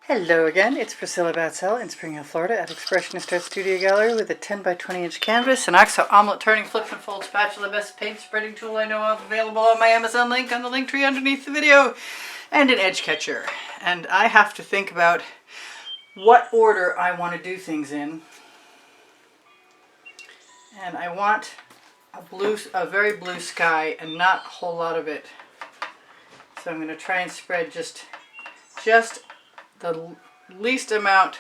Hello again, it's Priscilla Batzell in Spring Hill, Florida at Expressionist Art Studio Gallery with a 10 by 20 inch canvas, an OXO omelet turning flip and fold spatula, best paint spreading tool I know of, available on my Amazon link on the link tree underneath the video, and an edge catcher. And I have to think about what order I want to do things in. And I want a very blue sky and not a whole lot of it. So I'm going to try and spread just the least amount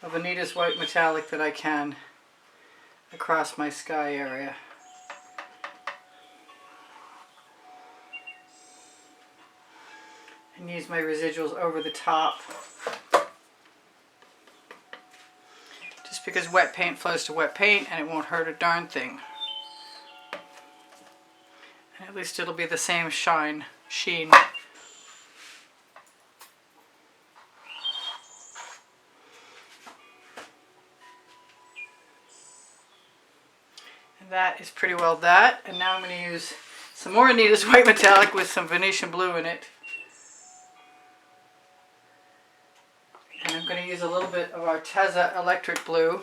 of Anita's white metallic that I can across my sky area. And use my residuals over the top. Just because wet paint flows to wet paint and it won't hurt a darn thing. And at least it'll be the same sheen. That is pretty well that, and now I'm going to use some more Anita's white metallic with some Venetian blue in it. And I'm going to use a little bit of Arteza electric blue.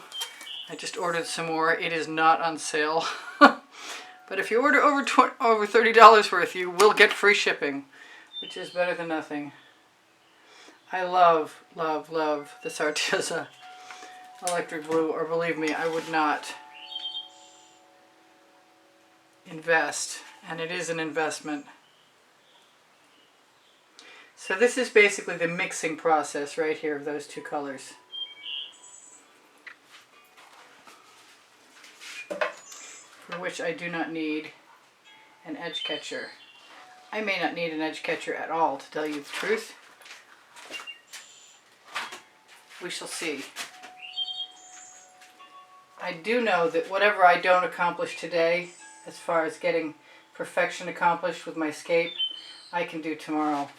I just ordered some more. It is not on sale. But if you order over $30 worth, you will get free shipping, which is better than nothing. I love, love, love this Arteza electric blue, or believe me, I would not invest, and it is an investment. So this is basically the mixing process right here of those two colors. For which I do not need an edge catcher. I may not need an edge catcher at all, to tell you the truth. We shall see. I do know that whatever I don't accomplish today, as far as getting perfection accomplished with my scape, I can do tomorrow.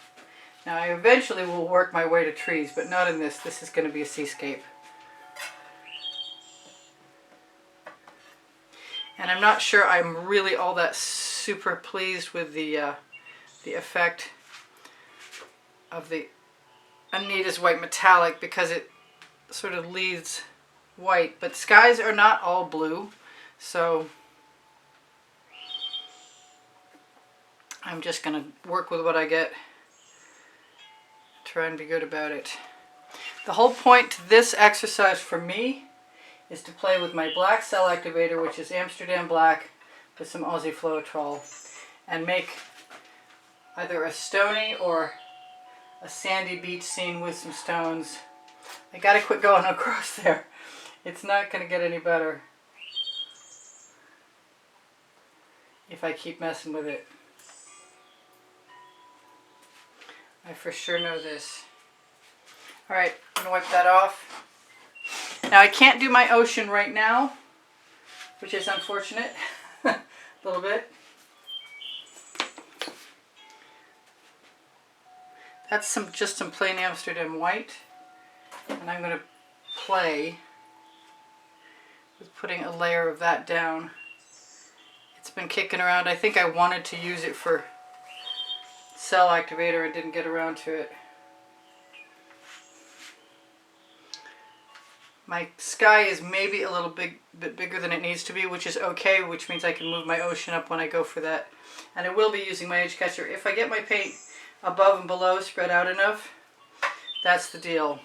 Now I eventually will work my way to trees, but not in this. This is going to be a seascape. And I'm not sure I'm really all that super pleased with the effect of the Anita's white metallic, because it sort of leaves white. But skies are not all blue, so I'm just going to work with what I get, try and be good about it. The whole point to this exercise for me is to play with my black cell activator, which is Amsterdam black with some Aussie Floetrol, and make either a stony or a sandy beach scene with some stones. I gotta quit going across there. It's not going to get any better if I keep messing with it. I for sure know this. Alright, I'm going to wipe that off. Now I can't do my ocean right now, which is unfortunate. A little bit. That's just some plain Amsterdam white. And I'm going to play with putting a layer of that down. It's been kicking around. I think I wanted to use it for cell activator and didn't get around to it. My sky is maybe a little bit bigger than it needs to be, which is okay, which means I can move my ocean up when I go for that. And I will be using my edge catcher. If I get my paint above and below spread out enough, that's the deal.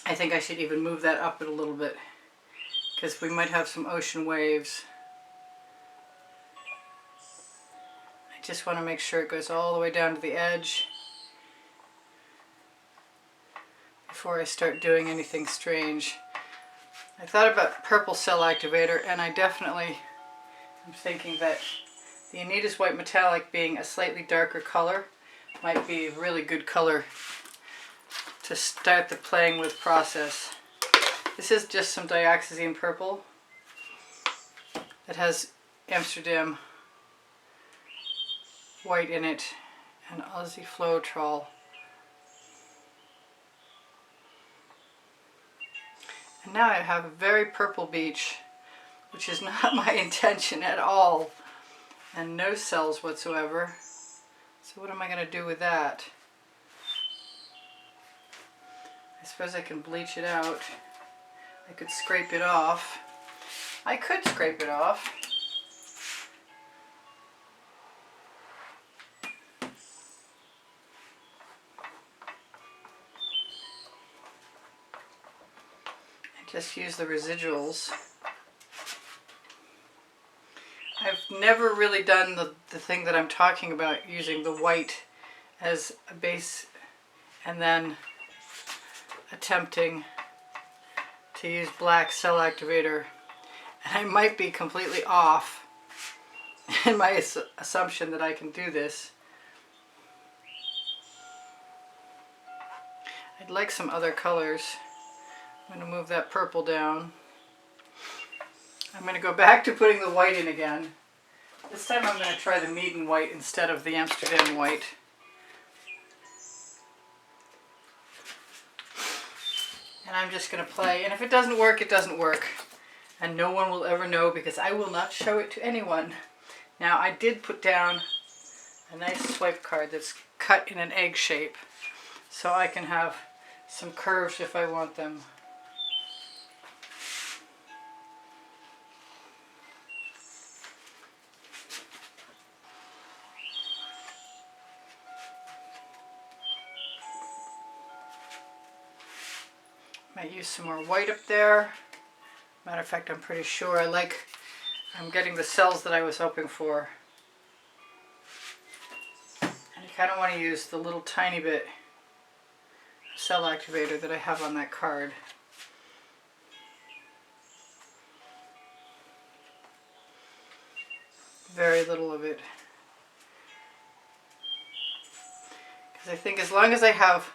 I think I should even move that up a little bit, because we might have some ocean waves. I just want to make sure it goes all the way down to the edge before I start doing anything strange. I thought about purple cell activator, and I definitely am thinking that the Anita's white metallic, being a slightly darker color, might be a really good color to start the playing with process. This is just some dioxazine purple that has Amsterdam white in it and Aussie Floetrol. And now I have a very purple beach, which is not my intention at all, and no cells whatsoever. So what am I going to do with that? I suppose I can bleach it out. I could scrape it off. I could scrape it off. And just use the residuals. I've never really done the thing that I'm talking about, using the white as a base and then attempting to use black cell activator. And I might be completely off in my assumption that I can do this. I'd like some other colors. I'm going to move that purple down. I'm going to go back to putting the white in again. This time I'm going to try the Meeden white instead of the Amsterdam white. And I'm just going to play, and if it doesn't work, it doesn't work. And no one will ever know, because I will not show it to anyone. Now, I did put down a nice swipe card that's cut in an egg shape, so I can have some curves if I want them. Might use some more white up there. Matter of fact, I'm pretty sure I'm getting the cells that I was hoping for. And you kind of want to use the little tiny bit of cell activator that I have on that card. Very little of it. Because I think as long as I have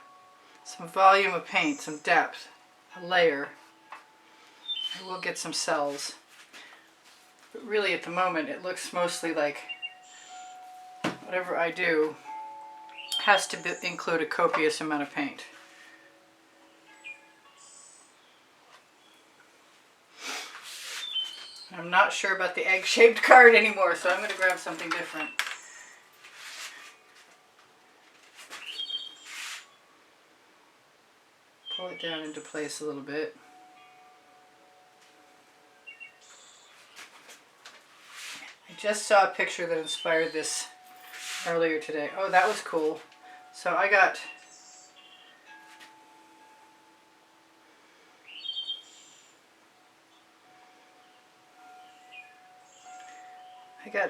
some volume of paint, some depth, a layer, I will get some cells. But really at the moment it looks mostly like whatever I do has to include a copious amount of paint. I'm not sure about the egg-shaped card anymore, so I'm going to grab something different. Pull it down into place a little bit. I just saw a picture that inspired this earlier today. Oh, that was cool. So I got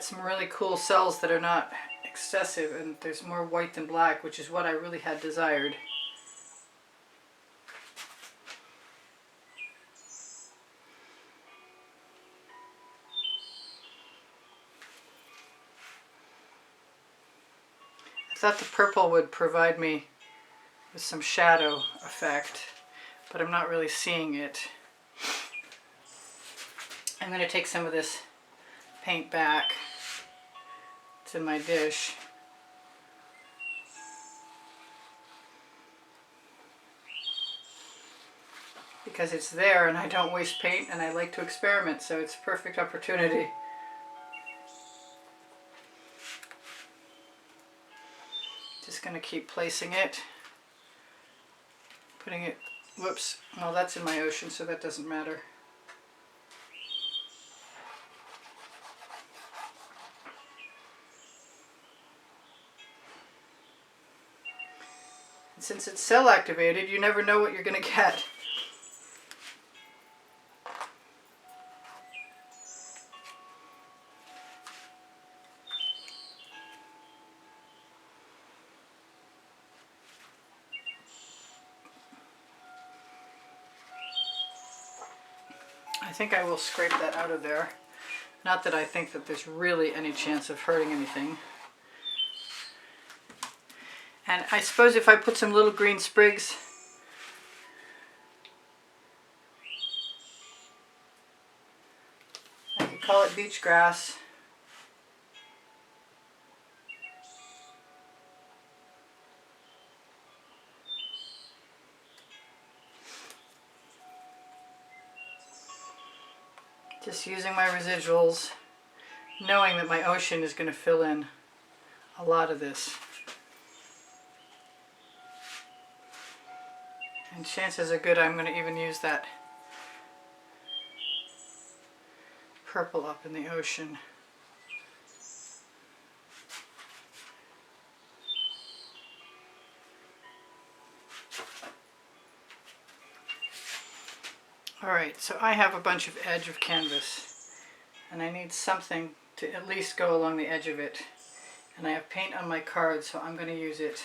some really cool cells that are not excessive, and there's more white than black, which is what I really had desired. I thought the purple would provide me with some shadow effect, but I'm not really seeing it. I'm going to take some of this paint back to my dish. Because it's there and I don't waste paint and I like to experiment, so it's a perfect opportunity. Just going to keep placing it, putting it, whoops, well that's in my ocean so that doesn't matter. And since it's cell activated, you never know what you're going to get. I think I will scrape that out of there. Not that I think that there's really any chance of hurting anything. And I suppose if I put some little green sprigs I could call it beach grass. Just using my residuals, knowing that my ocean is going to fill in a lot of this. And chances are good I'm going to even use that purple up in the ocean. Alright, so I have a bunch of edge of canvas, and I need something to at least go along the edge of it. And I have paint on my card, so I'm going to use it.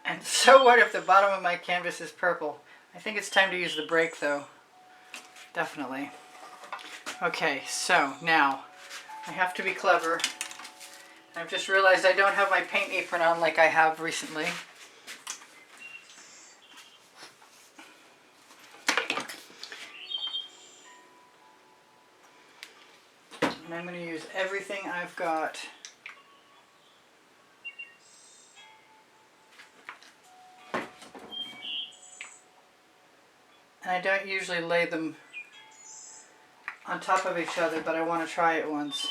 And so what if the bottom of my canvas is purple? I think it's time to use the break though. Definitely. Okay, so now I have to be clever. I've just realized I don't have my paint apron on like I have recently. And I'm going to use everything I've got. And I don't usually lay them on top of each other, but I want to try it once.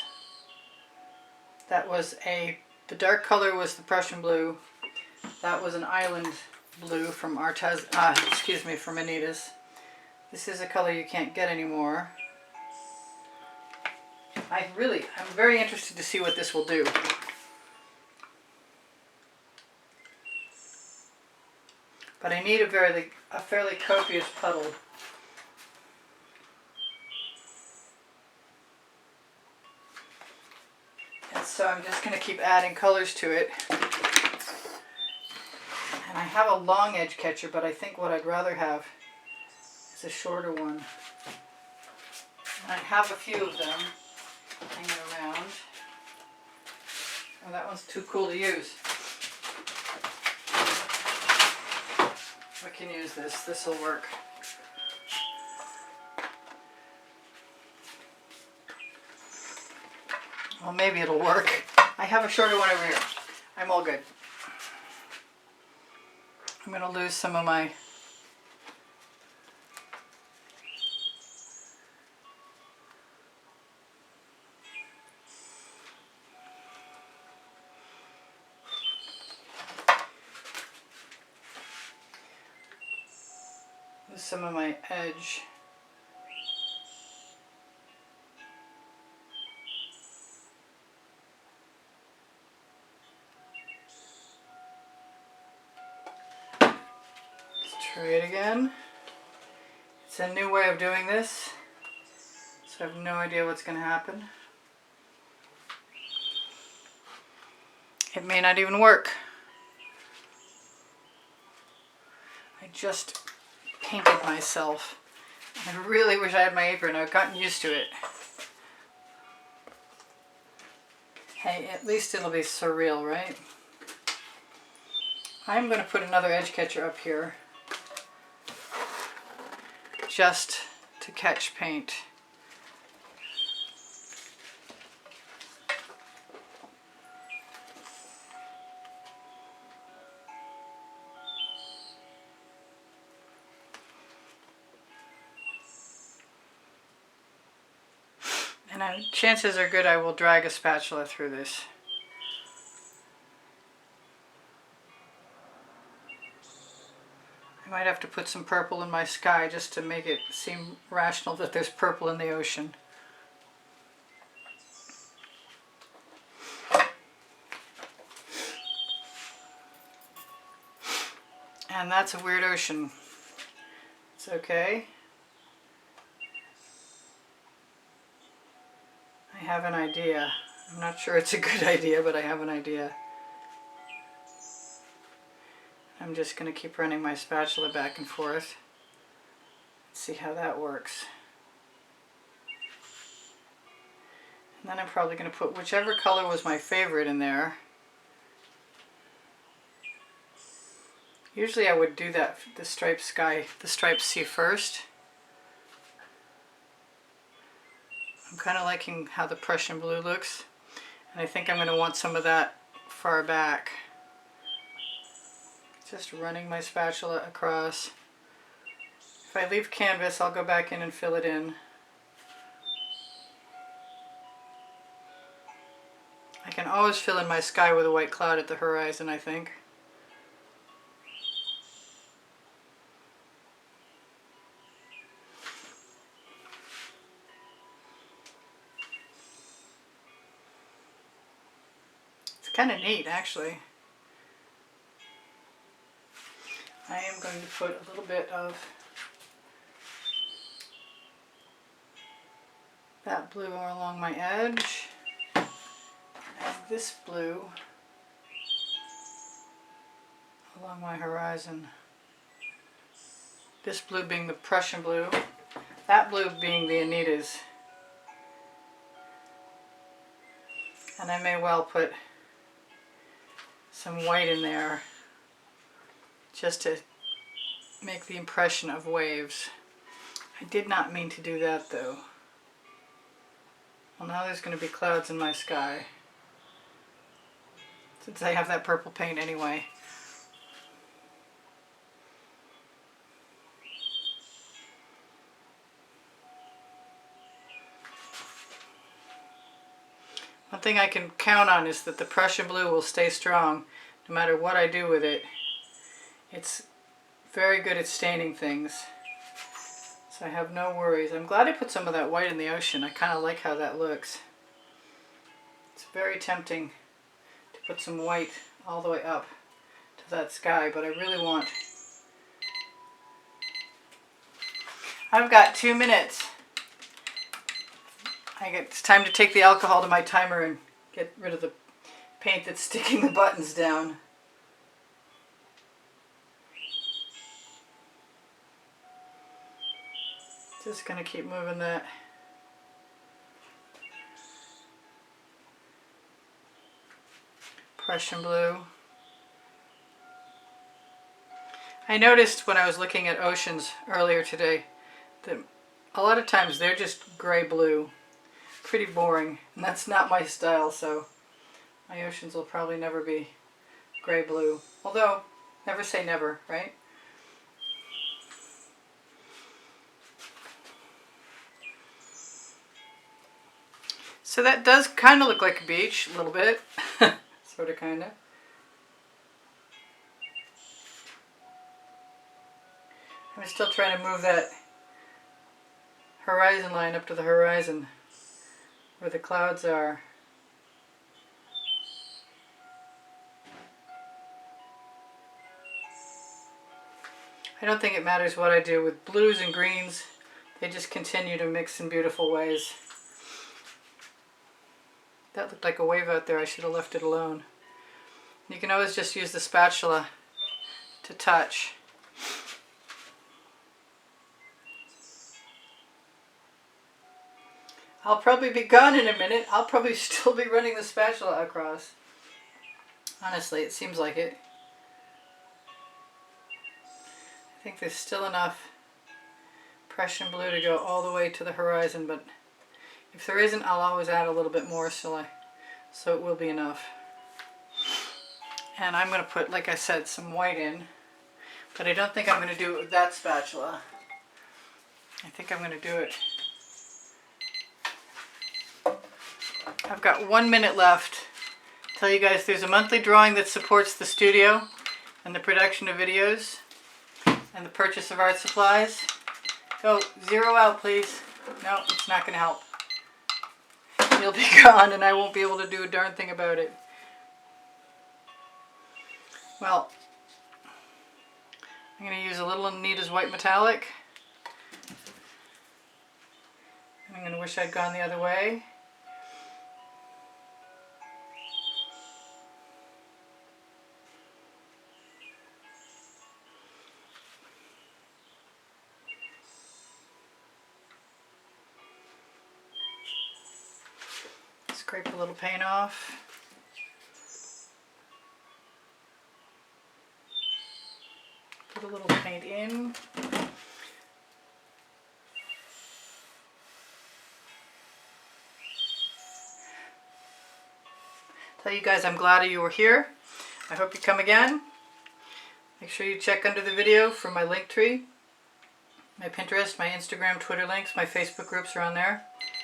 That was the dark color was the Prussian blue. That was an island blue from from Anita's. This is a color you can't get anymore. I'm very interested to see what this will do. But I need a fairly copious puddle. And so I'm just going to keep adding colors to it. And I have a long edge catcher, but I think what I'd rather have is a shorter one. And I have a few of them hanging around. Oh, that one's too cool to use. I can use this. This will work. Well, maybe it'll work. I have a shorter one over here. I'm all good. I'm going to lose some of my edge. Let's try it again. It's a new way of doing this, so I have no idea what's going to happen. It may not even work. I just painted myself. I really wish I had my apron. I've gotten used to it. Hey, at least it'll be surreal, right? I'm going to put another edge catcher up here just to catch paint. And chances are good I will drag a spatula through this. I might have to put some purple in my sky just to make it seem rational that there's purple in the ocean. And that's a weird ocean. It's okay. I have an idea. I'm not sure it's a good idea, but I have an idea. I'm just going to keep running my spatula back and forth. Let's see how that works. And then I'm probably going to put whichever color was my favorite in there. Usually I would do that, the striped sea first. I'm kind of liking how the Prussian blue looks, and I think I'm going to want some of that far back. Just running my spatula across. If I leave canvas, I'll go back in and fill it in. I can always fill in my sky with a white cloud at the horizon, I think. It's kind of neat, actually. I am going to put a little bit of that blue along my edge, and this blue along my horizon. This blue being the Prussian blue, that blue being the Anita's. And I may well put some white in there just to make the impression of waves. I did not mean to do that though. Well, now there's going to be clouds in my sky, since I have that purple paint anyway. One thing I can count on is that the Prussian blue will stay strong no matter what I do with it. It's very good at staining things, so I have no worries. I'm glad I put some of that white in the ocean. I kind of like how that looks. It's very tempting to put some white all the way up to that sky, but I really want... I've got 2 minutes. It's time to take the alcohol to my timer and get rid of the paint that's sticking the buttons down. Just going to keep moving that. Prussian blue. I noticed when I was looking at oceans earlier today that a lot of times they're just gray blue. Pretty boring, and that's not my style, so my oceans will probably never be gray blue. Although, never say never, right? So that does kind of look like a beach, a little bit. Sort of, kind of. I'm still trying to move that horizon line up to the horizon where the clouds are. I don't think it matters what I do with blues and greens. They just continue to mix in beautiful ways. That looked like a wave out there. I should have left it alone. You can always just use the spatula to touch. I'll probably be gone in a minute. I'll probably still be running the spatula across. Honestly, it seems like it. I think there's still enough Prussian blue to go all the way to the horizon, but if there isn't, I'll always add a little bit more so it will be enough. And I'm going to put, like I said, some white in, but I don't think I'm going to do it with that spatula. I think I'm going to do it. I've got 1 minute left. Tell you guys there's a monthly drawing that supports the studio and the production of videos and the purchase of art supplies. Go, 0 out please. No, it's not going to help. You'll be gone and I won't be able to do a darn thing about it. Well, I'm going to use a little Anita's white metallic. And I'm going to wish I'd gone the other way. Scrape a little paint off. Put a little paint in. Tell you guys I'm glad you were here. I hope you come again. Make sure you check under the video for my link tree. My Pinterest, my Instagram, Twitter links, my Facebook groups are on there.